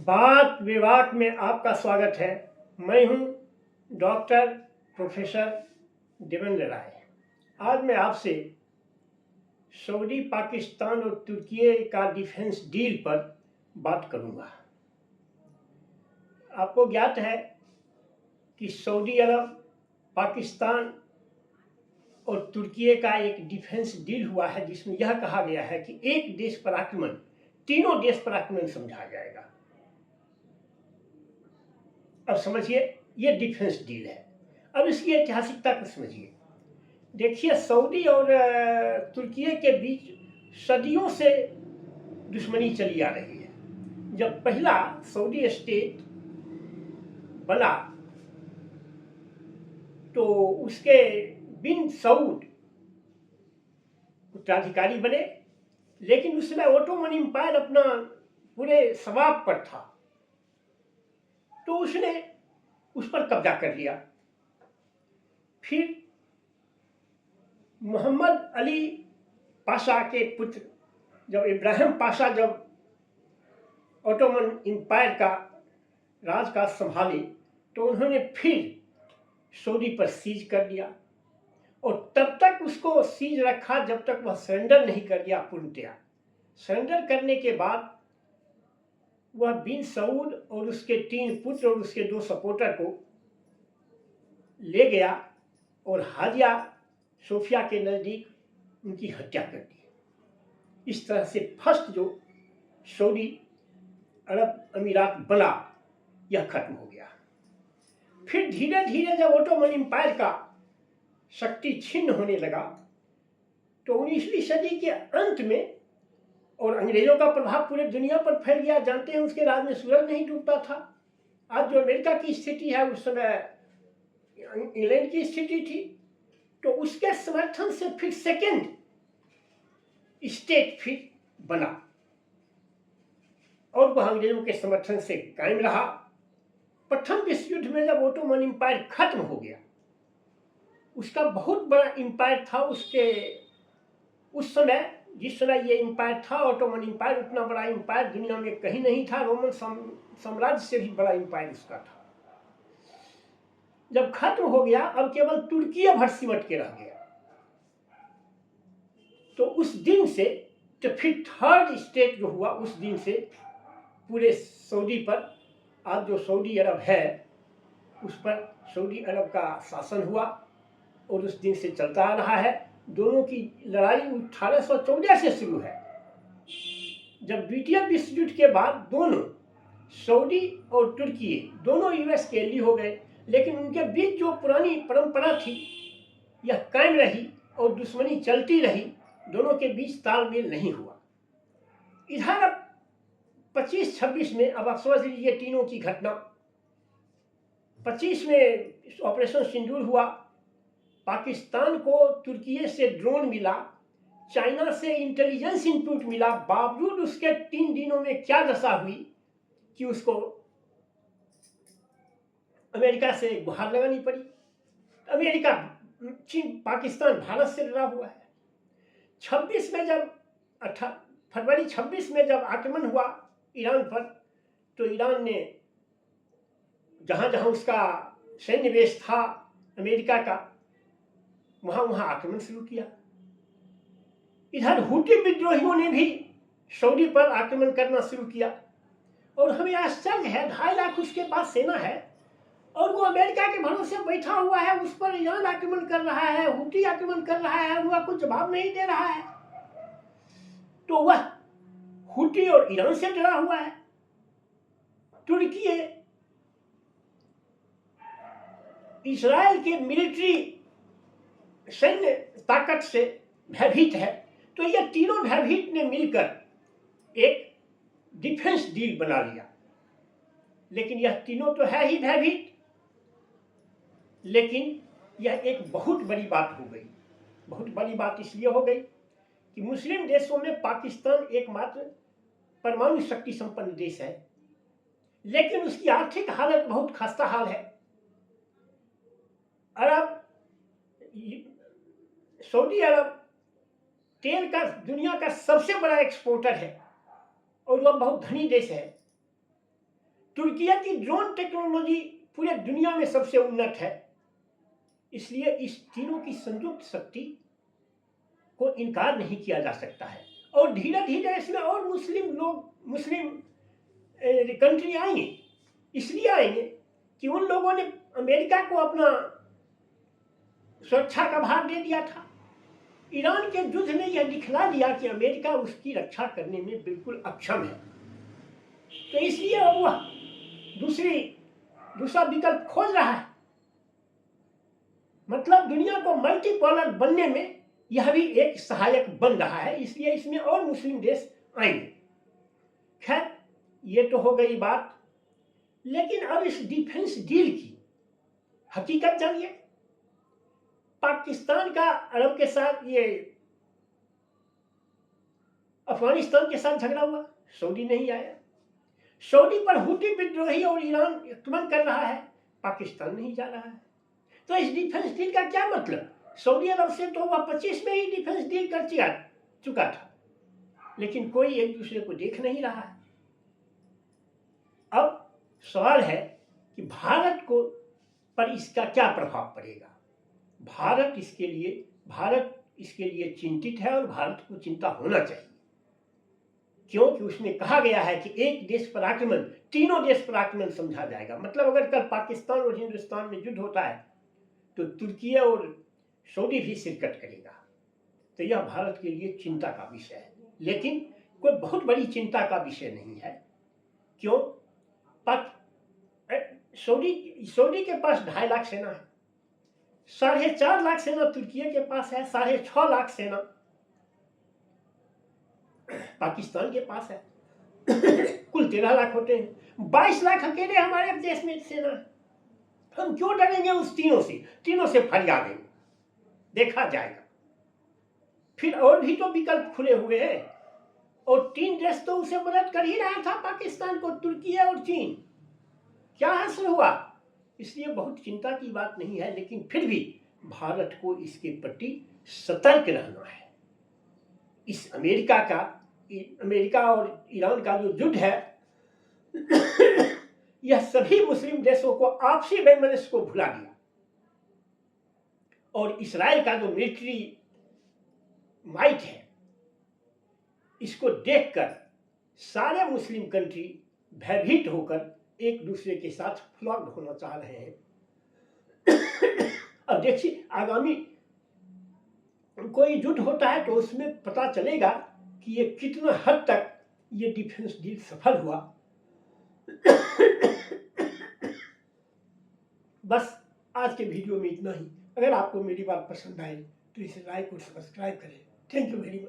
बात विवाद में आपका स्वागत है। मैं हूं डॉक्टर प्रोफेसर देवेंद्र राय। आज मैं आपसे सऊदी, पाकिस्तान और तुर्की का डिफेंस डील पर बात करूंगा। आपको ज्ञात है कि सऊदी अरब, पाकिस्तान और तुर्की का एक डिफेंस डील हुआ है जिसमें यह कहा गया है कि एक देश पर आक्रमण तीनों देश पर आक्रमण समझा जाएगा। अब समझिए, ये डिफेंस डील है। अब इसकी ऐतिहासिकता को समझिए। देखिए, सऊदी और तुर्की के बीच सदियों से दुश्मनी चली आ रही है। जब पहला सऊदी स्टेट बना तो उसके बिन सऊद उत्तराधिकारी बने, लेकिन उस समय ओटोमन एम्पायर अपना पूरे शबाब पर था, तो उसने उस पर कब्जा कर लिया। फिर मोहम्मद अली पाशा के पुत्र जब इब्राहिम पाशा जब ओटोमन एम्पायर का राजकाज संभाले तो उन्होंने फिर सऊदी पर सीज कर दिया और तब तक उसको सीज रखा जब तक वह सरेंडर नहीं कर दिया पूर्णतया। सरेंडर करने के बाद वह बिन सऊद और उसके 3 पुत्र और उसके 2 सपोर्टर को ले गया और हाजिया सोफिया के नज़दीक उनकी हत्या कर दी। इस तरह से फर्स्ट जो सऊदी अरब अमीरात बना, यह खत्म हो गया। फिर धीरे धीरे जब ओटोमन एम्पायर का शक्ति छिन्न होने लगा तो 19वीं सदी के अंत में और अंग्रेजों का प्रभाव पूरे दुनिया पर फैल गया। जानते हैं, उसके राज में सूरज नहीं डूबता था। आज जो अमेरिका की स्थिति है उस समय इंग्लैंड की स्थिति थी। तो उसके समर्थन से फिर सेकेंड स्टेट फिर बना और वह अंग्रेजों के समर्थन से कायम रहा। प्रथम विश्व युद्ध में जब ओटोमन एम्पायर खत्म हो गया, उसका बहुत बड़ा एम्पायर था उसके उस समय, जिस समय ये एम्पायर था ओटोमन एम्पायर, उतना बड़ा एम्पायर दुनिया में कहीं नहीं था। रोमन साम्राज्य से भी बड़ा एम्पायर उसका था। जब खत्म हो गया, अब केवल तुर्की भर सिमट के रह गया। तो उस दिन से तो फिर थर्ड स्टेट जो हुआ, उस दिन से पूरे सऊदी पर, आज जो सऊदी अरब है उस पर सऊदी अरब का शासन हुआ और उस दिन से चलता आ रहा है। दोनों की लड़ाई 1814 से शुरू है, जब द्वितीय विश्व युद्ध के बाद दोनों सऊदी और तुर्की दोनों यूएस के एली हो गए, लेकिन उनके बीच जो पुरानी परंपरा थी यह कायम रही और दुश्मनी चलती रही। दोनों के बीच तालमेल नहीं हुआ। इधर अब 25-26 में, अब आप समझ लीजिए तीनों की घटना। 25 में ऑपरेशन सिंदूर हुआ। पाकिस्तान को तुर्की से ड्रोन मिला, चाइना से इंटेलिजेंस इनपुट मिला। बावजूद उसके 3 दिनों में क्या दशा हुई कि उसको अमेरिका से गुहार लगानी पड़ी। अमेरिका, चीन, पाकिस्तान भारत से डरा हुआ है। 26 में जब फरवरी 26 में जब आक्रमण हुआ ईरान पर, तो ईरान ने जहां जहां उसका सैन्य बेस था अमेरिका का, वहां वहां आक्रमण शुरू किया। इधर हुटी विद्रोहियों ने भी सऊदी पर आक्रमण करना शुरू किया और हमें आश्चर्य है, 2.5 लाख उसके पास सेना है और वो अमेरिका के भरोसे बैठा हुआ है। उस पर ईरान आक्रमण कर रहा है, हुटी आक्रमण कर रहा है, वह कुछ जवाब नहीं दे रहा है। तो वह हुटी और ईरान से डरा हुआ है। तुर्की इजराइल के मिलिट्री सैन्य ताकत से भयभीत है। तो ये तीनों भयभीत ने मिलकर एक डिफेंस डील बना लिया। लेकिन यह तीनों तो है ही भयभीत, लेकिन यह एक बहुत बड़ी बात हो गई। बहुत बड़ी बात इसलिए हो गई कि मुस्लिम देशों में पाकिस्तान एकमात्र परमाणु शक्ति संपन्न देश है, लेकिन उसकी आर्थिक हालत बहुत खस्ता हाल है। अरब, सऊदी अरब तेल का दुनिया का सबसे बड़ा एक्सपोर्टर है और वह बहुत धनी देश है। तुर्किया की ड्रोन टेक्नोलॉजी पूरे दुनिया में सबसे उन्नत है, इसलिए इस तीनों की संयुक्त शक्ति को इनकार नहीं किया जा सकता है। और धीरे धीरे इसमें और मुस्लिम कंट्री आएंगे, इसलिए आएंगे कि उन लोगों ने अमेरिका को अपना सुरक्षा का भार दे दिया था। ईरान के युद्ध ने यह दिखला दिया कि अमेरिका उसकी रक्षा करने में बिल्कुल अक्षम है, तो इसलिए वह दूसरा विकल्प खोज रहा है। मतलब दुनिया को मल्टीपोलर बनने में यह भी एक सहायक बन रहा है, इसलिए इसमें और मुस्लिम देश आएंगे। खैर, ये तो हो गई बात, लेकिन अब इस डिफेंस डील की हकीकत जानिए। पाकिस्तान का अरब के साथ, ये अफगानिस्तान के साथ झगड़ा हुआ, सऊदी नहीं आया। सऊदी पर हुती विद्रोही और ईरान आक्रमण कर रहा है, पाकिस्तान नहीं जा रहा है। तो इस डिफेंस डील का क्या मतलब? सऊदी अरब से तो वह 25 में ही डिफेंस डील कर चुका था, लेकिन कोई एक दूसरे को देख नहीं रहा है। अब सवाल है कि भारत को पर इसका क्या प्रभाव पड़ेगा। भारत इसके लिए चिंतित है और भारत को चिंता होना चाहिए, क्योंकि उसमें कहा गया है कि एक देश पर आक्रमण तीनों देश पर आक्रमण समझा जाएगा। मतलब अगर कल पाकिस्तान और हिंदुस्तान में युद्ध होता है तो तुर्की और सऊदी भी शिरकत करेगा। तो यह भारत के लिए चिंता का विषय है, लेकिन कोई बहुत बड़ी चिंता का विषय नहीं है। क्यों? सऊदी के पास 2.5 लाख सेना है, 4.5 लाख सेना तुर्की के पास है, 6.5 लाख सेना पाकिस्तान के पास है। कुल 13 लाख होते हैं, 22 लाख अकेले हमारे देश में सेना है। हम क्यों डरेंगे उस तीनों से फरियाद देंगे, देखा जाएगा। फिर और भी तो विकल्प खुले हुए हैं, और 3 देश तो उसे मदद कर ही रहा था पाकिस्तान को, तुर्की और चीन। क्या हासिल हुआ? इसलिए बहुत चिंता की बात नहीं है, लेकिन फिर भी भारत को इसके प्रति सतर्क रहना है। इस अमेरिका और ईरान का जो युद्ध है, यह सभी मुस्लिम देशों को आपसी वैमनस्य को भुला दिया। और इस्राएल का जो मिलिट्री माइट है, इसको देखकर सारे मुस्लिम कंट्री भयभीत होकर एक दूसरे के साथ फ्लॉक्ड होना चाह रहे हैं। अब देखिए, आगामी कोई युद्ध होता है तो उसमें पता चलेगा कि ये कितना हद तक ये डिफेंस डील सफल हुआ। बस आज के वीडियो में इतना ही। अगर आपको मेरी बात पसंद आए तो इसे लाइक और सब्सक्राइब करें। Thank you very much.